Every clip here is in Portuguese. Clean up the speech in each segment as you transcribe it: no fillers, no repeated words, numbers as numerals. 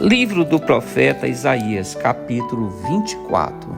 Livro do profeta Isaías, capítulo 24.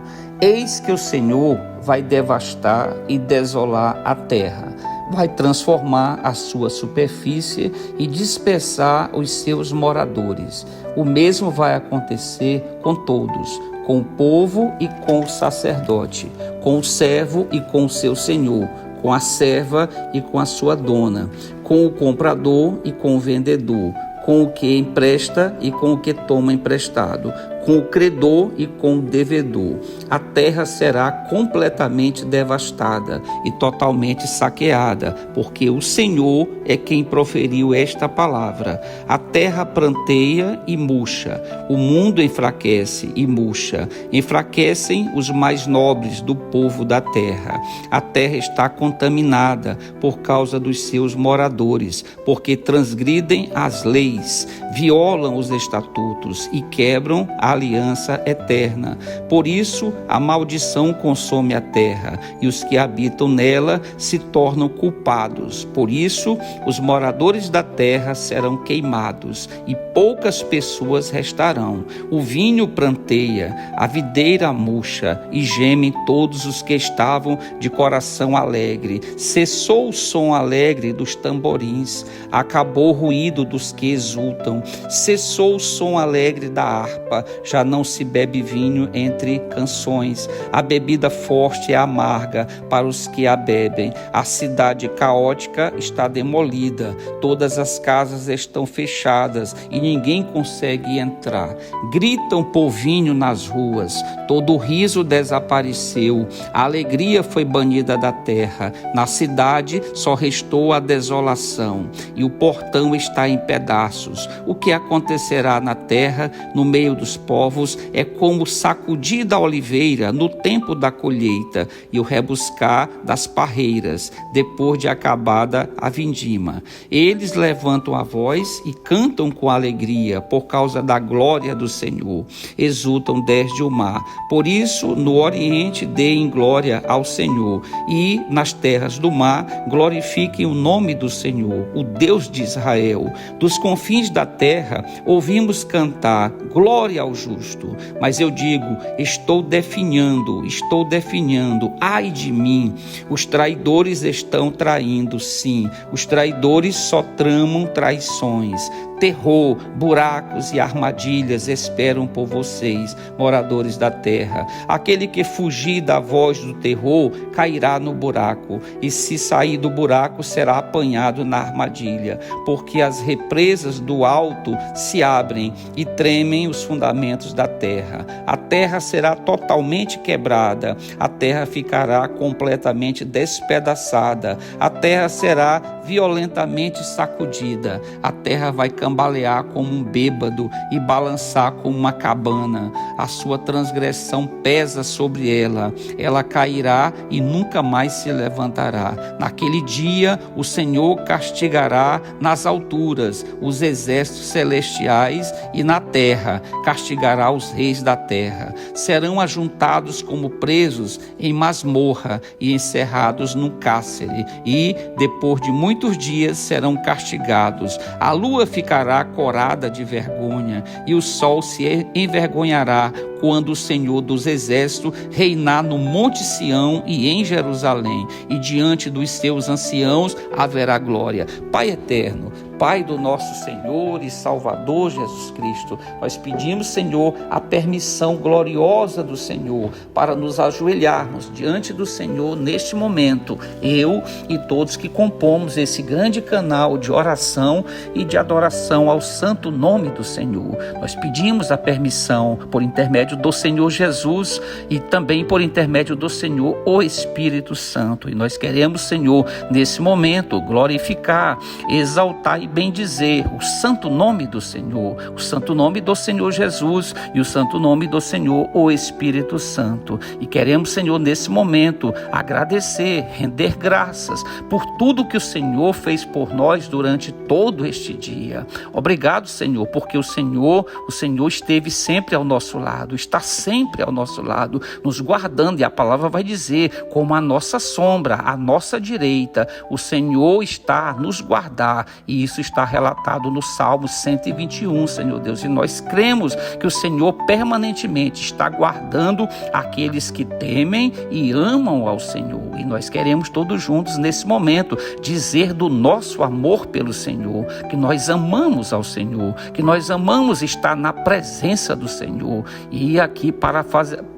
Eis que o Senhor vai devastar e desolar a terra, vai transformar a sua superfície e dispersar os seus moradores. O mesmo vai acontecer com todos, com o povo e com o sacerdote, com o servo e com o seu senhor, com a serva e com a sua dona, com o comprador e com o vendedor, com o que empresta e com o que toma emprestado, com o credor e com o devedor. A terra será completamente devastada e totalmente saqueada, porque o Senhor é quem proferiu esta palavra. A terra pranteia e murcha, o mundo enfraquece e murcha. Enfraquecem os mais nobres do povo da terra. A terra está contaminada por causa dos seus moradores, porque transgridem as leis, violam os estatutos e quebram a aliança eterna. Por isso, a maldição consome a terra e os que habitam nela se tornam culpados. Por isso, os moradores da terra serão queimados e poucas pessoas restarão. O vinho pranteia, a videira murcha e gemem todos os que estavam de coração alegre. Cessou o som alegre dos tamborins, acabou o ruído dos que exultam, cessou o som alegre da harpa, já não se bebe vinho entre canções. A bebida forte é amarga para os que a bebem. A cidade caótica está demolida, todas as casas estão fechadas e ninguém consegue entrar. Gritam por vinho nas ruas, todo o riso desapareceu, a alegria foi banida da terra. Na cidade só restou a desolação e o portão está em pedaços. O que acontecerá na terra, no meio dos povos, é como sacudida a oliveira no tempo da colheita e o rebuscar das parreiras, depois de acabada a vindima. Eles levantam a voz e cantam com alegria por causa da glória do Senhor. Exultam desde o mar. Por isso, no oriente deem glória ao Senhor e nas terras do mar glorifiquem o nome do Senhor, o Deus de Israel. Dos confins da terra ouvimos cantar glória ao justo. Mas eu digo, estou definhando, ai de mim. Os traidores estão traindo, sim, os traidores só tramam traições. Terror, buracos e armadilhas esperam por vocês, moradores da terra. Aquele que fugir da voz do terror cairá no buraco, e se sair do buraco será apanhado na armadilha, porque as represas do alto se abrem e tremem os fundamentos da terra. A terra será totalmente quebrada, a terra ficará completamente despedaçada, a terra será violentamente sacudida, a terra vai cambalear como um bêbado e balançar como uma cabana. A sua transgressão pesa sobre ela, ela cairá e nunca mais se levantará. Naquele dia o Senhor castigará nas alturas os exércitos celestiais e na terra castigará os reis da terra. Serão ajuntados como presos em masmorra e encerrados num cárcere, e depois de muitos dias serão castigados. A lua ficará corada de vergonha e o sol se envergonhará quando o Senhor dos Exércitos reinar no Monte Sião e em Jerusalém, e diante dos seus anciãos haverá glória. Pai eterno, Pai do nosso Senhor e Salvador Jesus Cristo, nós pedimos, Senhor, a permissão gloriosa do Senhor para nos ajoelharmos diante do Senhor neste momento, eu e todos que compomos esse grande canal de oração e de adoração ao santo nome do Senhor. Nós pedimos a permissão por intermédio do Senhor Jesus e também por intermédio do Senhor, o Espírito Santo. E nós queremos, Senhor, nesse momento, glorificar, exaltar e bendizer o santo nome do Senhor, o santo nome do Senhor Jesus e o santo nome do Senhor, o Espírito Santo. E queremos, Senhor, nesse momento, agradecer, render graças por tudo que o Senhor fez por nós durante todo este dia. Obrigado, Senhor, porque o Senhor esteve sempre ao nosso lado. lado, está sempre ao nosso lado, nos guardando. E a palavra vai dizer, como a nossa sombra, a nossa direita, o Senhor está a nos guardar. E isso está relatado no Salmo 121, Senhor Deus. E nós cremos que o Senhor permanentemente está guardando aqueles que temem e amam ao Senhor. E nós queremos todos juntos nesse momento dizer do nosso amor pelo Senhor, que nós amamos ao Senhor, que nós amamos estar na presença do Senhor. E aqui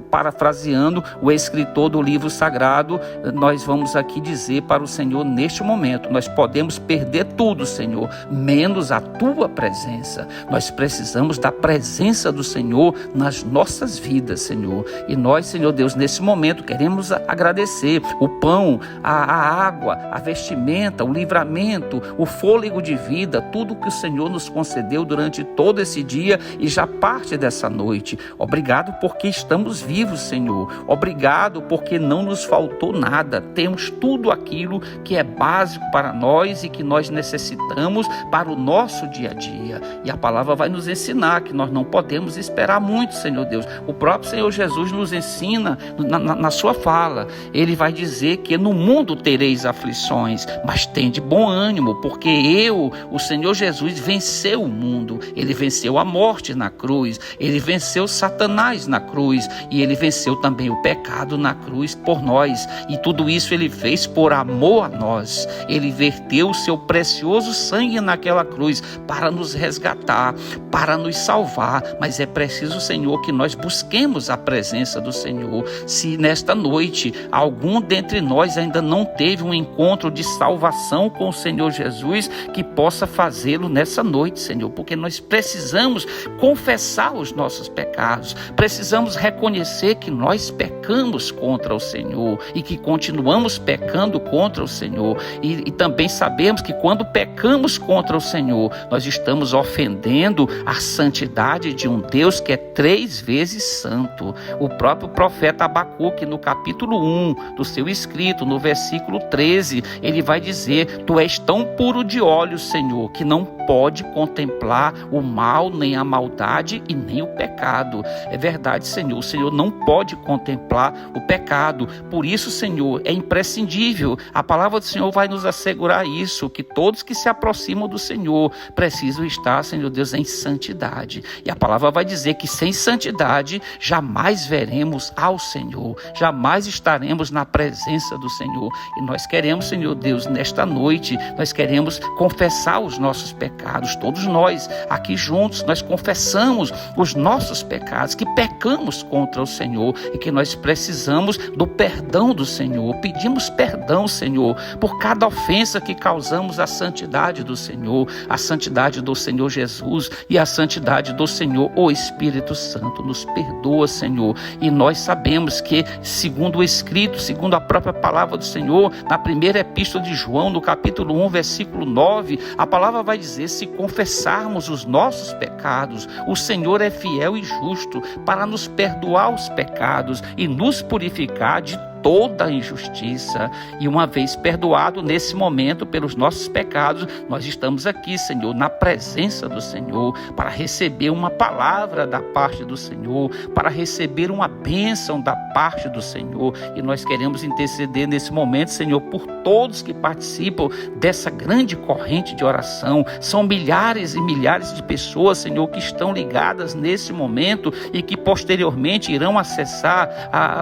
parafraseando o escritor do livro sagrado, nós vamos aqui dizer para o Senhor neste momento: nós podemos perder tudo, Senhor, menos a tua presença. Nós precisamos da presença do Senhor nas nossas vidas, Senhor. E nós, Senhor Deus, nesse momento queremos agradecer o pão, a água, a vestimenta, o livramento, o fôlego de vida, tudo que o Senhor nos concedeu durante todo esse dia e já parte dessa noite. Obrigado porque estamos vivos, Senhor. Obrigado porque não nos faltou nada. Temos tudo aquilo que é básico para nós e que nós necessitamos para o nosso dia a dia. E a palavra vai nos ensinar que nós não podemos esperar muito, Senhor Deus. O próprio Senhor Jesus nos ensina na sua fala. Ele vai dizer que no mundo tereis aflições, mas tende bom ânimo, porque o Senhor Jesus, venceu o mundo. Ele venceu a morte na cruz. Ele venceu Satanás na cruz. E ele venceu também o pecado na cruz por nós. E tudo isso ele fez por amor a nós. Ele verteu o seu precioso sangue naquela cruz para nos resgatar, para nos salvar. Mas é preciso, Senhor, que nós busquemos a presença do Senhor. Se nesta noite algum dentre nós ainda não teve um encontro de salvação com o Senhor Jesus, que possa fazê-lo nessa noite, Senhor, porque nós precisamos confessar os nossos pecados, precisamos reconhecer que nós pecamos contra o Senhor e que continuamos pecando contra o Senhor, e também sabemos que quando pecamos contra o Senhor, nós estamos ofendendo a santidade de um Deus que é 3 vezes santo. O próprio profeta Abacuque, no capítulo 1 do seu escrito, no versículo 13, ele vai dizer: tu és tão puro de olhos, Senhor, que não pode contemplar o mal, nem a maldade e nem o pecado. É verdade, Senhor, o Senhor não pode contemplar o pecado. Por isso, Senhor, é imprescindível. A palavra do Senhor vai nos assegurar isso, que todos que se aproximam do Senhor precisam estar, Senhor Deus, em santidade. E a palavra vai dizer que sem santidade jamais veremos ao Senhor, jamais estaremos na presença do Senhor. E nós queremos, Senhor Deus, nesta noite, nós queremos confessar os nossos pecados. Todos nós aqui juntos, nós confessamos os nossos pecados, que pecamos contra o Senhor e que nós precisamos do perdão do Senhor. Pedimos perdão, Senhor, por cada ofensa que causamos à santidade do Senhor, à santidade do Senhor Jesus e à santidade do Senhor, o Espírito Santo. Nos perdoa, Senhor. E nós sabemos que, segundo o Escrito, segundo a própria palavra do Senhor, na primeira epístola de João, no capítulo 1, versículo 9, a palavra vai dizer: se confessarmos os nossos pecados, o Senhor é fiel e justo para nos perdoar os pecados e nos purificar de toda a injustiça. E uma vez perdoado nesse momento pelos nossos pecados, nós estamos aqui, Senhor, na presença do Senhor, para receber uma palavra da parte do Senhor, para receber uma bênção da parte do Senhor. E nós queremos interceder nesse momento, Senhor, por todos que participam dessa grande corrente de oração. São milhares e milhares de pessoas, Senhor, que estão ligadas nesse momento e que posteriormente irão acessar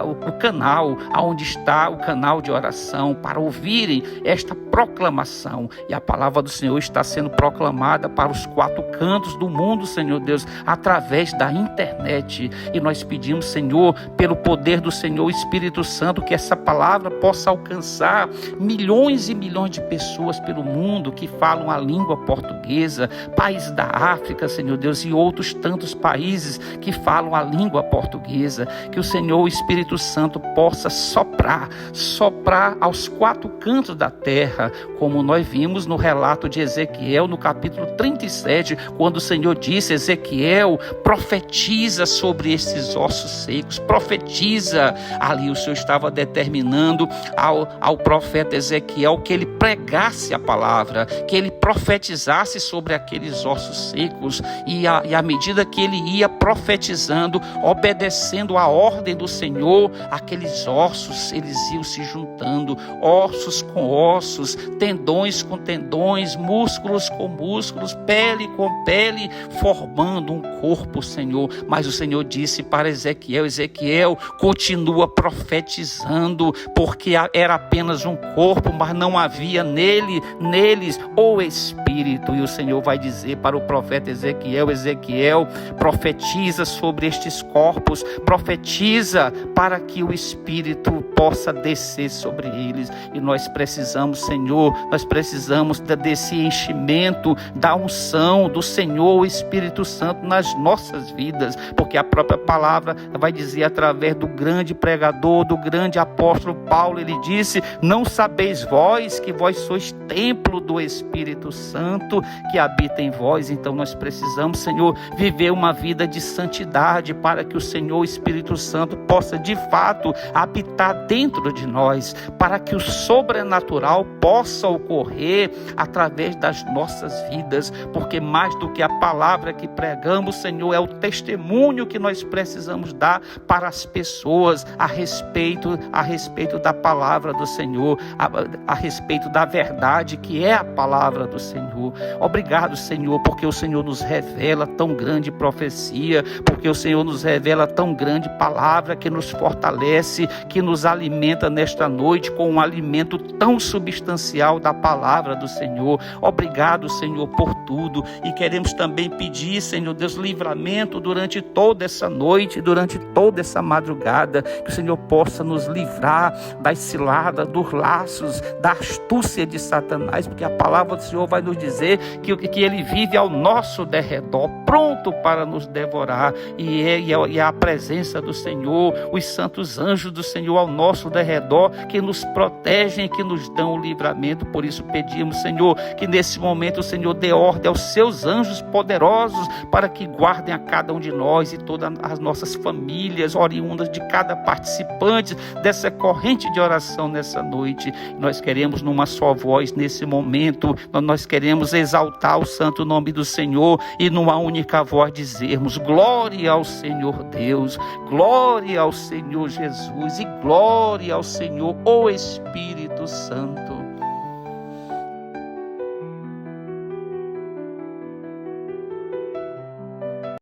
o canal, onde está o canal de oração, para ouvirem esta proclamação. E a palavra do Senhor está sendo proclamada para os 4 cantos do mundo, Senhor Deus, através da internet. E nós pedimos, Senhor, pelo poder do Senhor Espírito Santo, que essa palavra possa alcançar milhões e milhões de pessoas pelo mundo que falam a língua portuguesa, países da África, Senhor Deus, e outros tantos países que falam a língua portuguesa. Que o Senhor, o Espírito Santo, possa soprar aos quatro cantos da terra, como nós vimos no relato de Ezequiel, no capítulo 37, quando o Senhor disse: Ezequiel, profetiza sobre esses ossos secos, profetiza. Ali o Senhor estava determinando ao profeta Ezequiel que ele pregasse a palavra, que ele profetizasse sobre aqueles ossos secos, e à medida que ele ia profetizando, obedecendo a ordem do Senhor, aqueles ossos, eles iam se juntando, ossos com ossos, tendões com tendões, músculos com músculos, pele com pele, formando um corpo, Senhor. Mas o Senhor disse para Ezequiel: Ezequiel, continua profetizando, porque era apenas um corpo, mas não havia neles o Espírito. E o Senhor vai dizer para o profeta Ezequiel: Ezequiel, profetiza sobre estes corpos, profetiza para que o Espírito possa descer sobre eles. E nós precisamos, Senhor, desse enchimento, da unção do Senhor, o Espírito Santo nas nossas vidas, porque a própria palavra vai dizer, através do grande pregador, do grande apóstolo Paulo, ele disse: não sabeis vós que vós sois templo do Espírito Santo que habita em vós. Então nós precisamos, Senhor, viver uma vida de santidade, para que o Senhor, o Espírito Santo, possa de fato habitar dentro de nós, para que o sobrenatural possa ocorrer através das nossas vidas, porque mais do que a palavra que pregamos, Senhor, é o testemunho que nós precisamos dar para as pessoas a respeito da palavra do Senhor, a respeito da verdade que é a palavra do Senhor. Obrigado, Senhor, porque o Senhor nos revela tão grande profecia, porque o Senhor nos revela tão grande palavra que nos fortalece, que nos alimenta nesta noite com um alimento tão substancial da palavra do Senhor. Obrigado, Senhor, por tudo, e queremos também pedir, Senhor Deus, livramento durante toda essa noite, durante toda essa madrugada, que o Senhor possa nos livrar das ciladas, dos laços, da astúcia de Satanás, porque a palavra do Senhor vai nos dizer que ele vive ao nosso derredor, pronto para nos devorar, e é a presença do Senhor, os santos anjos do Senhor ao nosso derredor, que nos protegem, que nos dão o livramento. Por isso pedimos, Senhor, que nesse momento o Senhor dê ordem aos seus anjos poderosos, para que guardem a cada um de nós e todas as nossas famílias, oriundas de cada participante dessa corrente de oração nessa noite. Nós queremos numa só voz nesse momento, nós queremos exaltar o santo nome do Senhor e numa única voz dizermos: glória ao Senhor Deus, glória ao Senhor Jesus e glória ao Senhor, o Espírito Santo.